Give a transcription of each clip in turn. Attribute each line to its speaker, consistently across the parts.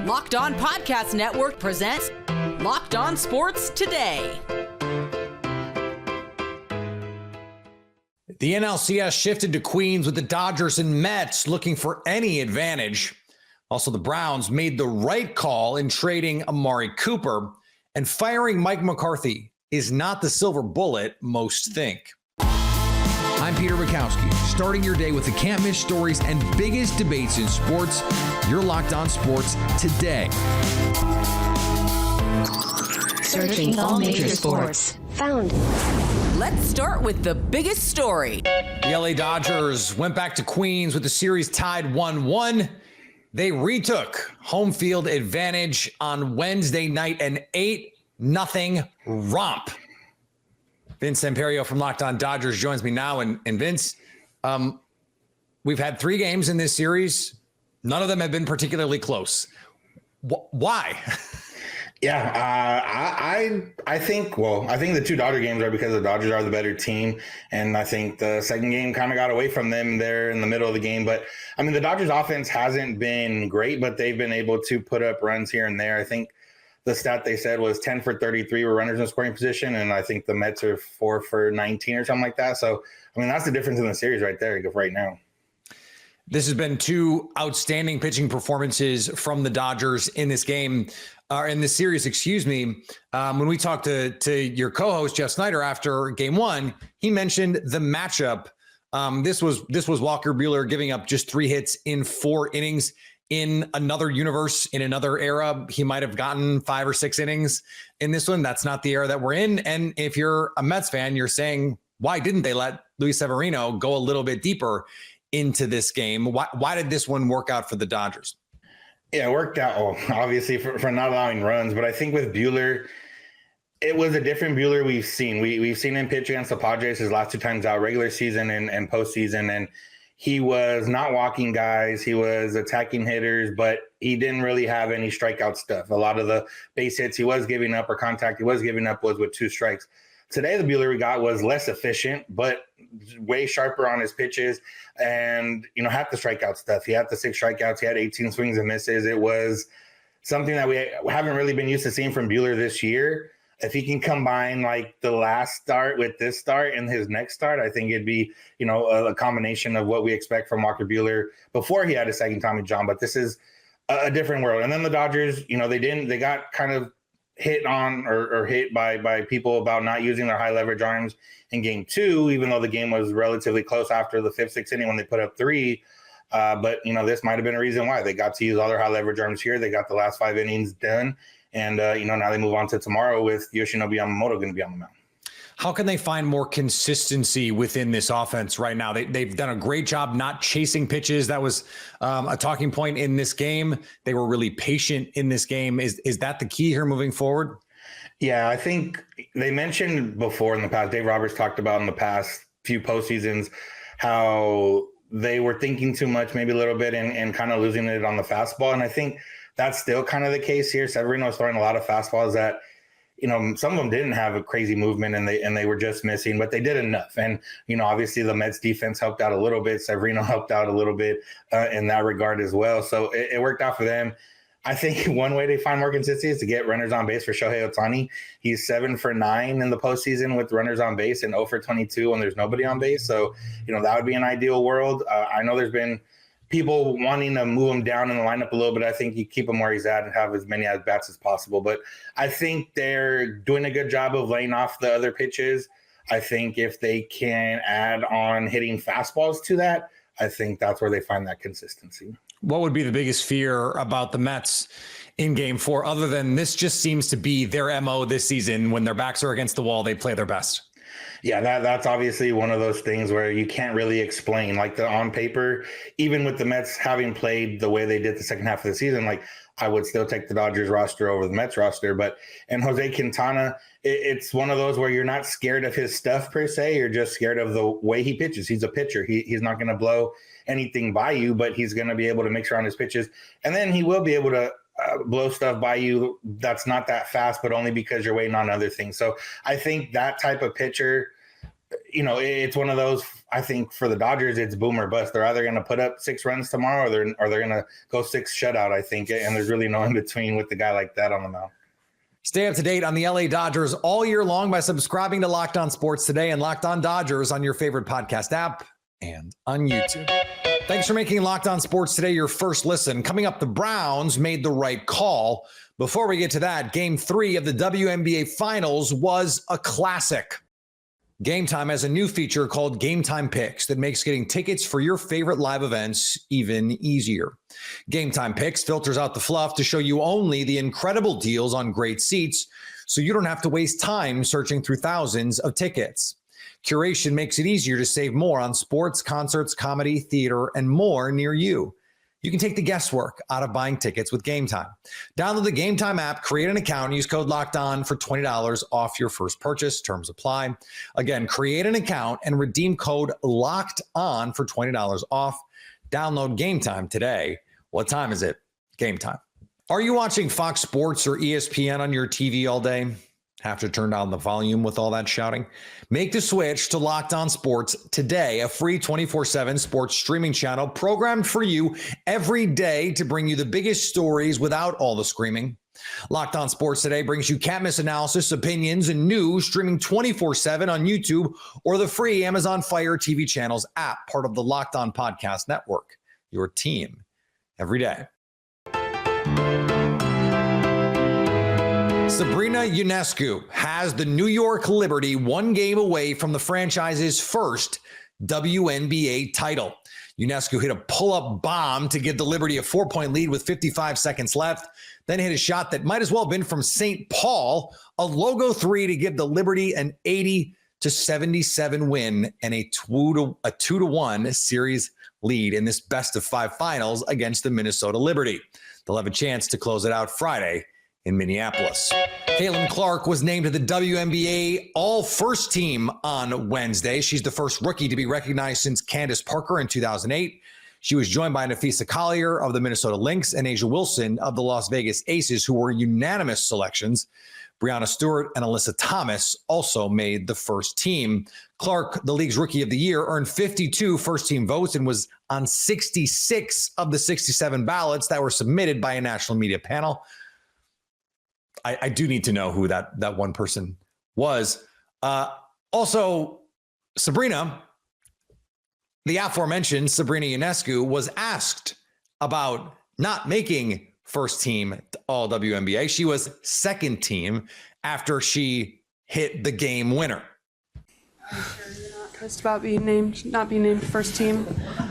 Speaker 1: Locked On Podcast Network presents Locked On Sports Today.
Speaker 2: The NLCS shifted to Queens with the Dodgers and Mets looking for any advantage. Also, the Browns made the right call in trading Amari Cooper, and firing Mike McCarthy is not the silver bullet most think.
Speaker 3: I'm Peter Bukowski, starting your day with the can't-miss stories and biggest debates in sports. You're Locked On Sports Today.
Speaker 4: Searching all major sports. Found.
Speaker 1: Let's start with the biggest story.
Speaker 2: The LA Dodgers went back to Queens with the series tied 1-1. They retook home field advantage on Wednesday night, an 8-0 romp. Vince Samperio from Locked On Dodgers joins me now. And Vince, we've had 3 games in this series. None of them have been particularly close. Why?
Speaker 5: Yeah, I think the 2 Dodger games are because the Dodgers are the better team. And I think the second game kind of got away from them there in the middle of the game. But I mean, the Dodgers offense hasn't been great, but they've been able to put up runs here and there. I think the stat they said was 10 for 33 were runners in scoring position. And I think the Mets are 4 for 19 or something like that. So, I mean, that's the difference in the series right there right now.
Speaker 2: This has been 2 outstanding pitching performances from the Dodgers in this game, in this series, excuse me. When we talked to your co-host, Jeff Snyder, after game 1, he mentioned the matchup. This was Walker Buehler giving up just 3 hits in 4 innings. In another universe, in another era, he might have gotten 5 or 6 innings in this one. That's not the era that we're in. And if you're a Mets fan, you're saying, why didn't they let Luis Severino go a little bit deeper into this game? Why did this one work out for the Dodgers?
Speaker 5: Yeah, it worked out, obviously, for not allowing runs. But I think with Buehler, it was a different Buehler we've seen. We've seen him pitch against the Padres his last 2 times out, regular season and postseason. And he was not walking guys. He was attacking hitters, but he didn't really have any strikeout stuff. A lot of the base hits he was giving up or contact he was giving up was with 2 strikes. Today, the Buehler we got was less efficient, but way sharper on his pitches and, had the strikeout stuff. He had the 6 strikeouts. He had 18 swings and misses. It was something that we haven't really been used to seeing from Buehler this year. If he can combine like the last start with this start and his next start, I think it'd be, a combination of what we expect from Walker Buehler before he had a second Tommy John. But this is a different world. And then the Dodgers, they got kind of hit on or hit by people about not using their high leverage arms in game 2, even though the game was relatively close after the 5th, 6th inning when they put up 3. But this might have been a reason why they got to use all their high leverage arms here. They got the last 5 innings done. And, now they move on to tomorrow with Yoshinobu Yamamoto going to be on the mound.
Speaker 2: How can they find more consistency within this offense right now? They've done a great job not chasing pitches. That was a talking point in this game. They were really patient in this game. Is that the key here moving forward?
Speaker 5: Yeah, I think they mentioned before in the past, Dave Roberts talked about in the past few postseasons how they were thinking too much, maybe a little bit, and kind of losing it on the fastball. And I think that's still kind of the case here. Severino is throwing a lot of fastballs that, some of them didn't have a crazy movement and they were just missing, but they did enough. And, obviously the Mets defense helped out a little bit. Severino helped out a little bit in that regard as well. So it worked out for them. I think one way to find more consistency is to get runners on base for Shohei Ohtani. He's 7 for 9 in the postseason with runners on base and 0 for 22 when there's nobody on base. So, that would be an ideal world. I know there's been people wanting to move him down in the lineup a little bit. I think you keep him where he's at and have as many at-bats as possible. But I think they're doing a good job of laying off the other pitches. I think if they can add on hitting fastballs to that, I think that's where they find that consistency.
Speaker 2: What would be the biggest fear about the Mets in game 4, other than this just seems to be their MO this season? When their backs are against the wall, they play their best.
Speaker 5: Yeah, that's obviously one of those things where you can't really explain. Like on paper, even with the Mets having played the way they did the second half of the season, like I would still take the Dodgers roster over the Mets roster. And Jose Quintana, it's one of those where you're not scared of his stuff per se. You're just scared of the way he pitches. He's a pitcher. He's not going to blow anything by you, but he's going to be able to mix around his pitches. And then he will be able to blow stuff by you that's not that fast, but only because you're waiting on other things. So I think that type of pitcher it's one of those, I think for the Dodgers, it's boom or bust. They're either going to put up 6 runs tomorrow or they're going to go 6 shutout, I think. And there's really no in between with the guy like that on the mound.
Speaker 2: Stay up to date on the LA Dodgers all year long by subscribing to Locked On Sports Today and Locked On Dodgers on your favorite podcast app and on YouTube. Thanks for making Locked On Sports Today your first listen. Coming up, the Browns made the right call. Before we get to that, Game 3 of the WNBA Finals was a classic. Game Time has a new feature called Game Time Picks that makes getting tickets for your favorite live events even easier. Game Time Picks filters out the fluff to show you only the incredible deals on great seats, so you don't have to waste time searching through thousands of tickets. Curation makes it easier to save more on sports, concerts, comedy, theater, and more near you. You can take the guesswork out of buying tickets with Game Time. Download the Game Time app, create an account, and use code LOCKEDON for $20 off your first purchase. Terms apply. Again, create an account and redeem code LOCKEDON for $20 off. Download Game Time today. What time is it? Game Time. Are you watching Fox Sports or ESPN on your TV all day? Have to turn down the volume with all that shouting? Make the switch to Locked On Sports Today, a free 24/7 sports streaming channel programmed for you every day to bring you the biggest stories without all the screaming. Locked On Sports Today brings you can't-miss analysis, opinions, and news streaming 24/7 on YouTube or the free Amazon Fire TV channels app, part of the Locked On Podcast Network. Your team every day. Sabrina Ionescu has the New York Liberty one game away from the franchise's first WNBA title. Ionescu hit a pull-up bomb to give the Liberty a 4-point lead with 55 seconds left, then hit a shot that might as well have been from St. Paul, a logo 3 to give the Liberty an 80-77 win and a 2-1 series lead in this best-of-5 finals against the Minnesota Liberty. They'll have a chance to close it out Friday in Minneapolis. Caitlin Clark was named to the WNBA All-First Team on Wednesday. She's the first rookie to be recognized since Candace Parker in 2008. She was joined by Nafisa Collier of the Minnesota Lynx and Asia Wilson of the Las Vegas Aces, who were unanimous selections. Breanna Stewart and Alyssa Thomas also made the first team. Clark, the league's rookie of the year, earned 52 first-team votes and was on 66 of the 67 ballots that were submitted by a national media panel. I do need to know who that one person was. Also, Sabrina, the aforementioned Sabrina Ionescu, was asked about not making first team All WNBA. She was second team after she hit the game winner.
Speaker 6: Are you sure you're not pissed about not being named first team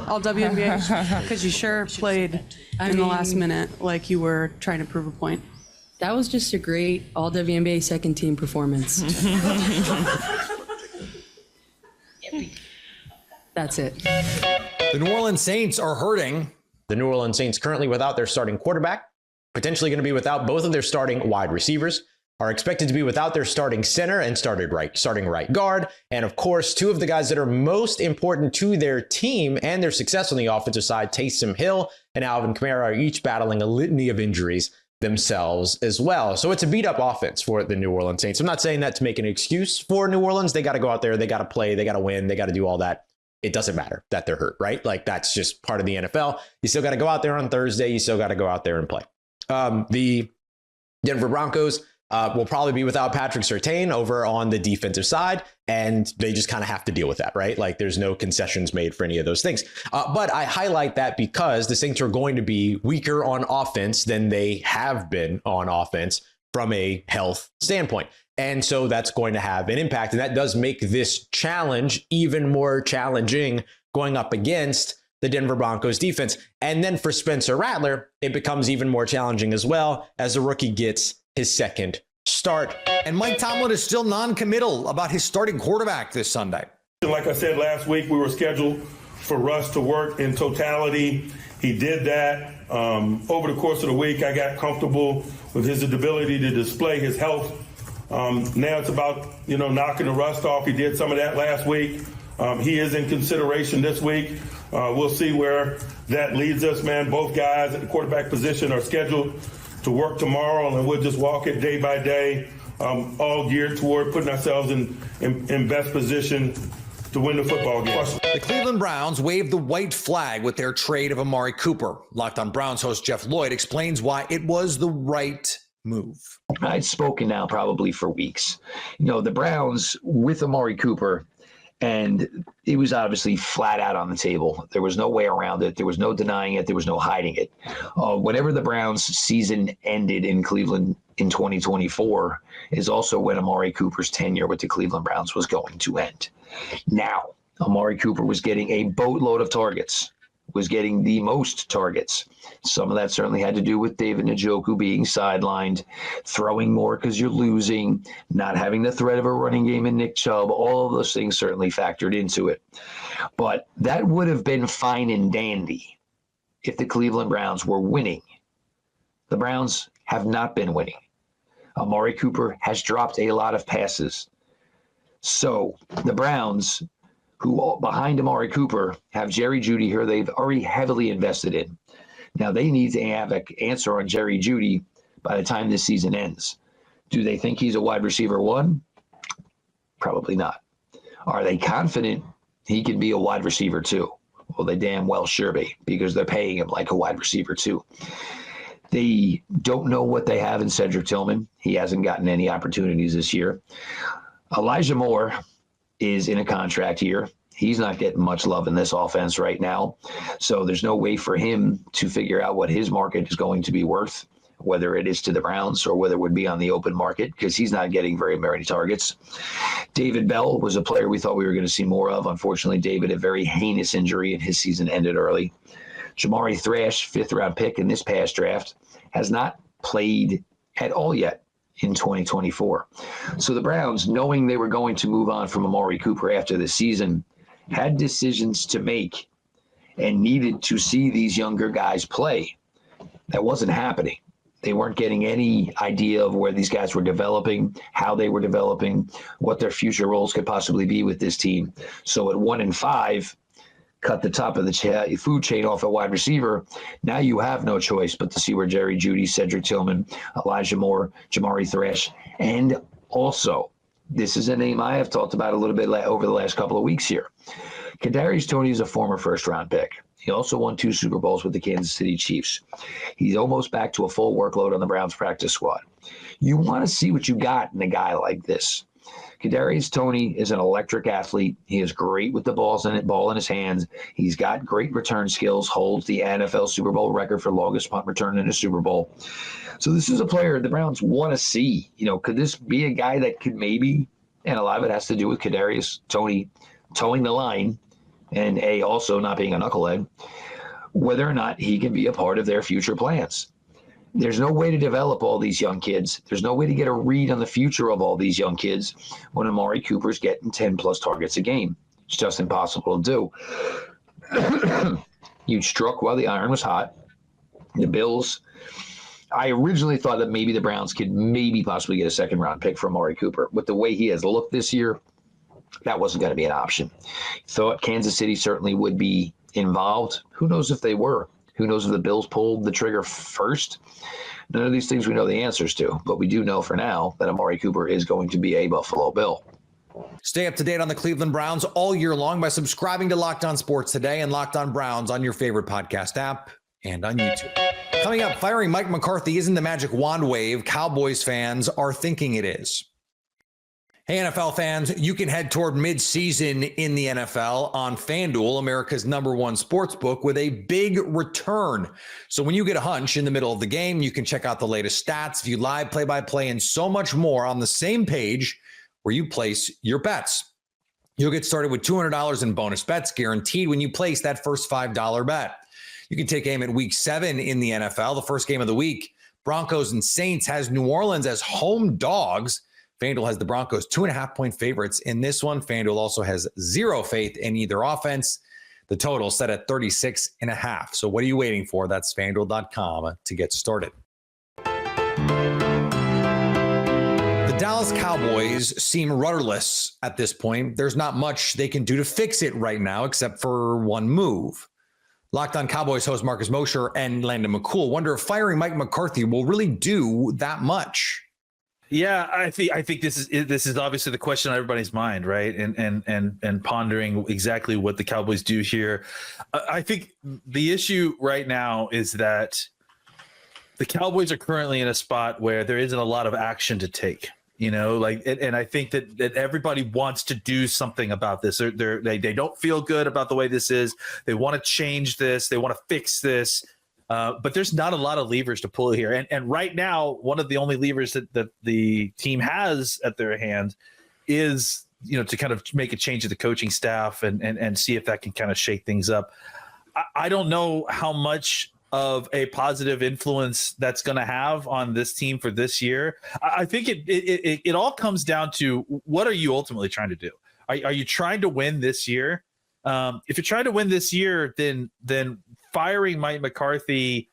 Speaker 6: All WNBA? Because you sure played in the last minute like you were trying to prove a point.
Speaker 7: That was just a great All WNBA second team performance. That's it.
Speaker 2: The New Orleans Saints are hurting.
Speaker 8: The New Orleans Saints currently without their starting quarterback, potentially going to be without both of their starting wide receivers, are expected to be without their starting center and starting right guard. And of course, two of the guys that are most important to their team and their success on the offensive side, Taysom Hill and Alvin Kamara, are each battling a litany of injuries themselves as well. So it's a beat up offense for the New Orleans Saints. I'm not saying that to make an excuse for New Orleans. They got to go out there. They got to play. They got to win. They got to do all that. It doesn't matter that they're hurt, right? Like that's just part of the NFL. You still got to go out there on Thursday. You still got to go out there and play. The Denver Broncos will probably be without Patrick Surtain over on the defensive side, and they just kind of have to deal with that, right? Like there's no concessions made for any of those things. But I highlight that because the Saints are going to be weaker on offense than they have been on offense from a health standpoint. And so that's going to have an impact. And that does make this challenge even more challenging going up against the Denver Broncos defense. And then for Spencer Rattler, it becomes even more challenging as well as the rookie gets his second start.
Speaker 2: And Mike Tomlin is still non-committal about his starting quarterback this Sunday.
Speaker 9: Like I said last week, we were scheduled for Russ to work in totality. He did that. Over the course of the week, I got comfortable with his ability to display his health. Now it's about, knocking the rust off. He did some of that last week. He is in consideration this week. We'll see where that leads us, man. Both guys at the quarterback position are scheduled to work tomorrow, and we'll just walk it day by day. all geared toward putting ourselves in best position to win the football game.
Speaker 2: The Cleveland Browns waved the white flag with their trade of Amari Cooper. Locked on Browns host Jeff Lloyd explains why it was the right move.
Speaker 10: I'd spoken now probably for weeks. The Browns with Amari Cooper, and it was obviously flat out on the table. There was no way around it. There was no denying it. There was no hiding it. Whenever the Browns season ended in Cleveland in 2024 is also when Amari Cooper's tenure with the Cleveland Browns was going to end. Now, Amari Cooper was getting a boatload of targets, was getting the most targets. Some of that certainly had to do with David Njoku being sidelined, throwing more because you're losing, not having the threat of a running game in Nick Chubb. All of those things certainly factored into it. But that would have been fine and dandy if the Cleveland Browns were winning. The Browns have not been winning. Amari Cooper has dropped a lot of passes. So the Browns, who behind Amari Cooper have Jerry Jeudy here, they've already heavily invested in. Now they need to have an answer on Jerry Jeudy by the time this season ends. Do they think he's a wide receiver one? Probably not. Are they confident he can be a wide receiver two? Well, they damn well sure be, because they're paying him like a wide receiver two. They don't know what they have in Cedric Tillman. He hasn't gotten any opportunities this year. Elijah Moore is in a contract year. He's not getting much love in this offense right now. So there's no way for him to figure out what his market is going to be worth, whether it is to the Browns or whether it would be on the open market, because he's not getting very many targets. David Bell was a player we thought we were going to see more of. Unfortunately, David, a very heinous injury, and his season ended early. Jamari Thrash, 5th-round pick in this past draft, has not played at all yet in 2024. So the Browns, knowing they were going to move on from Amari Cooper after the season, had decisions to make and needed to see these younger guys play. That wasn't happening. They weren't getting any idea of where these guys were developing, how they were developing, what their future roles could possibly be with this team. So at 1-5, cut the top of the food chain off at wide receiver. Now you have no choice but to see where Jerry Jeudy, Cedric Tillman, Elijah Moore, Jamari Thrash, and also, this is a name I have talked about a little bit over the last couple of weeks here. Kadarius Toney is a former first-round pick. He also won 2 Super Bowls with the Kansas City Chiefs. He's almost back to a full workload on the Browns practice squad. You want to see what you got in a guy like this. Kadarius Toney is an electric athlete. He is great with the ball in his hands. He's got great return skills, holds the NFL Super Bowl record for longest punt return in a Super Bowl. So this is a player the Browns want to see. Could this be a guy that could maybe, and a lot of it has to do with Kadarius Toney towing the line and also not being a knucklehead, whether or not he can be a part of their future plans. There's no way to develop all these young kids. There's no way to get a read on the future of all these young kids when Amari Cooper's getting 10-plus targets a game. It's just impossible to do. You struck while the iron was hot. The Bills, I originally thought that maybe the Browns could possibly get a second-round pick for Amari Cooper. With the way he has looked this year, that wasn't going to be an option. Thought Kansas City certainly would be involved. Who knows if they were? Who knows if the Bills pulled the trigger first? None of these things we know the answers to, but we do know for now that Amari Cooper is going to be a Buffalo Bill.
Speaker 2: Stay up to date on the Cleveland Browns all year long by subscribing to Locked On Sports Today and Locked On Browns on your favorite podcast app and on YouTube. Coming up, firing Mike McCarthy isn't the magic wand wave Cowboys fans are thinking it is. Hey, NFL fans, you can head toward mid-season in the NFL on FanDuel, America's #1 sports book, with a big return. So when you get a hunch in the middle of the game, you can check out the latest stats, view live play-by-play, and so much more on the same page where you place your bets. You'll get started with $200 in bonus bets guaranteed when you place that first $5 bet. You can take aim at Week 7 in the NFL, the first game of the week. Broncos and Saints has New Orleans as home dogs. FanDuel has the Broncos 2.5-point favorites in this one. FanDuel also has zero faith in either offense. The total set at 36.5. So what are you waiting for? That's FanDuel.com to get started. The Dallas Cowboys seem rudderless at this point. There's not much they can do to fix it right now except for one move. Locked On Cowboys host Marcus Mosher and Landon McCool wonder if firing Mike McCarthy will really do that much.
Speaker 11: Yeah, I think this is obviously the question on everybody's mind, right? And pondering exactly what the Cowboys do here. I think the issue right now is that the Cowboys are currently in a spot where there isn't a lot of action to take. And I think that everybody wants to do something about this. They don't feel good about the way this is. They want to change this. They want to fix this. But there's not a lot of levers to pull here. And right now, one of the only levers that the team has at their hand is, to kind of make a change to the coaching staff and see if that can kind of shake things up. I don't know how much of a positive influence that's going to have on this team for this year. I think it all comes down to, what are you ultimately trying to do? Are you trying to win this year? If you're trying to win this year, then firing Mike McCarthy,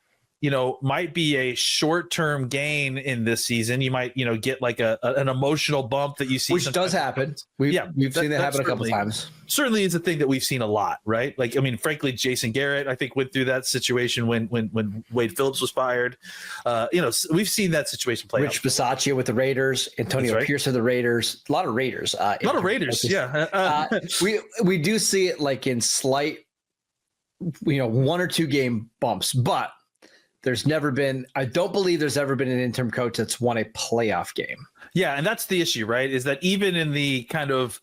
Speaker 11: might be a short-term gain in this season. You might, get like an emotional bump that you see.
Speaker 12: Which does happen. We've seen that happen a couple times.
Speaker 11: Certainly is a thing that we've seen a lot, right? Like, frankly, Jason Garrett, I think, went through that situation when Wade Phillips was fired. We've seen that situation play out.
Speaker 12: Rich Bisaccia with the Raiders, Antonio Pierce of the Raiders, a lot of Raiders.
Speaker 11: Yeah.
Speaker 12: We do see it like in slight, 1 or 2 game bumps, but I don't believe there's ever been an interim coach that's won a playoff game.
Speaker 11: Yeah. And that's the issue, right? Is that even in the kind of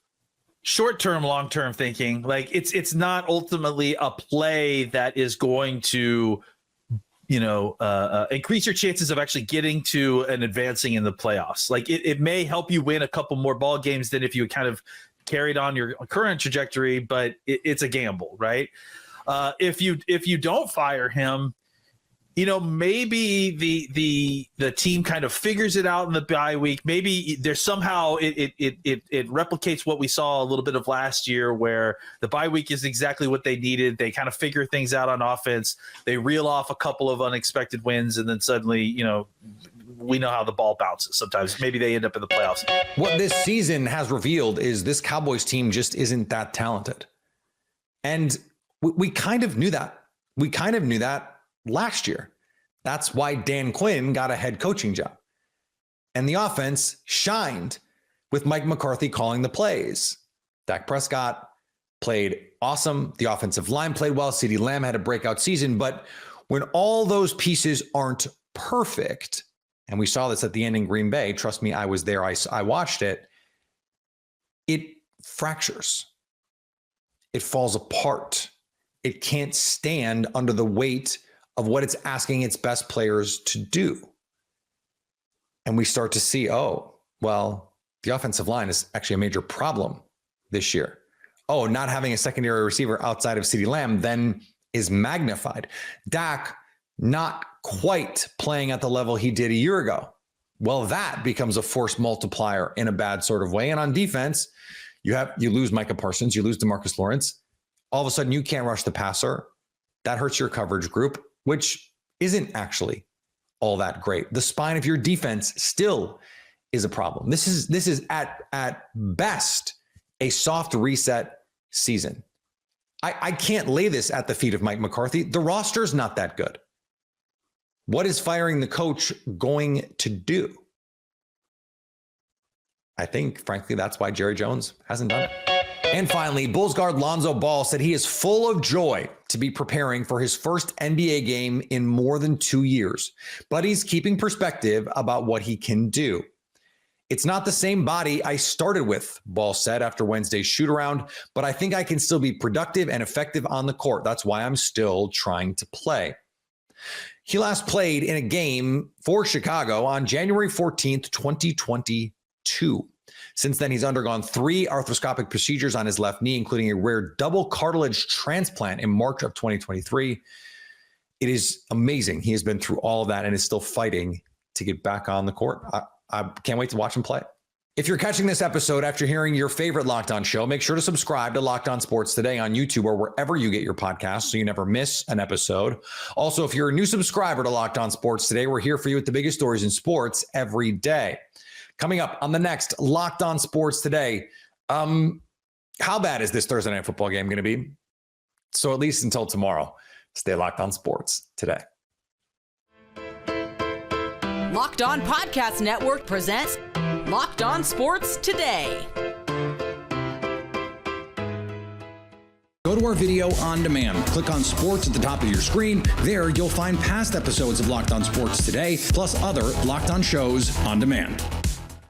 Speaker 11: short-term, long-term thinking, like it's not ultimately a play that is going to, increase your chances of actually getting to and advancing in the playoffs. Like it may help you win a couple more ball games than if you kind of carried on your current trajectory, but it's a gamble, right? If you don't fire him, maybe the team kind of figures it out in the bye week. Maybe there's somehow it replicates what we saw a little bit of last year, where the bye week is exactly what they needed. They kind of figure things out on offense. They reel off a couple of unexpected wins, and then suddenly, we know how the ball bounces sometimes. Maybe they end up in the playoffs.
Speaker 2: What this season has revealed is this Cowboys team just isn't that talented. And we kind of knew that. We kind of knew that last year. That's why Dan Quinn got a head coaching job. And the offense shined with Mike McCarthy calling the plays. Dak Prescott played awesome. The offensive line played well. CeeDee Lamb had a breakout season. But when all those pieces aren't perfect, and we saw this at the end in Green Bay, trust me, I was there, I watched it, it fractures. It falls apart. It can't stand under the weight of what it's asking its best players to do. And we start to see, the offensive line is actually a major problem this year. Not having a secondary receiver outside of CeeDee Lamb then is magnified. Dak not quite playing at the level he did a year ago. Well, that becomes a force multiplier in a bad sort of way. And on defense, you lose Micah Parsons, you lose DeMarcus Lawrence. All of a sudden you can't rush the passer. That hurts your coverage group, which isn't actually all that great. The spine of your defense still is a problem. This is at best a soft reset season. I can't lay this at the feet of Mike McCarthy. The roster's not that good. What is firing the coach going to do? I think, frankly, that's why Jerry Jones hasn't done it. And finally, Bulls guard Lonzo Ball said he is full of joy to be preparing for his first NBA game in more than 2 years, but he's keeping perspective about what he can do. It's not the same body I started with, Ball said after Wednesday's shoot-around, but I think I can still be productive and effective on the court. That's why I'm still trying to play. He last played in a game for Chicago on January 14th, 2022. Since then, he's undergone 3 arthroscopic procedures on his left knee, including a rare double cartilage transplant in March of 2023. It is amazing. He has been through all of that and is still fighting to get back on the court. I can't wait to watch him play. If you're catching this episode after hearing your favorite Locked On show, make sure to subscribe to Locked On Sports Today on YouTube or wherever you get your podcasts so you never miss an episode. Also, if you're a new subscriber to Locked On Sports Today, we're here for you with the biggest stories in sports every day. Coming up on the next Locked On Sports Today, how bad is this Thursday night football game going to be? So at least until tomorrow, stay locked on sports today.
Speaker 1: Locked On Podcast Network presents Locked On Sports Today.
Speaker 3: Go to our video on demand. Click on sports at the top of your screen. There, you'll find past episodes of Locked On Sports Today, plus other Locked On shows on demand.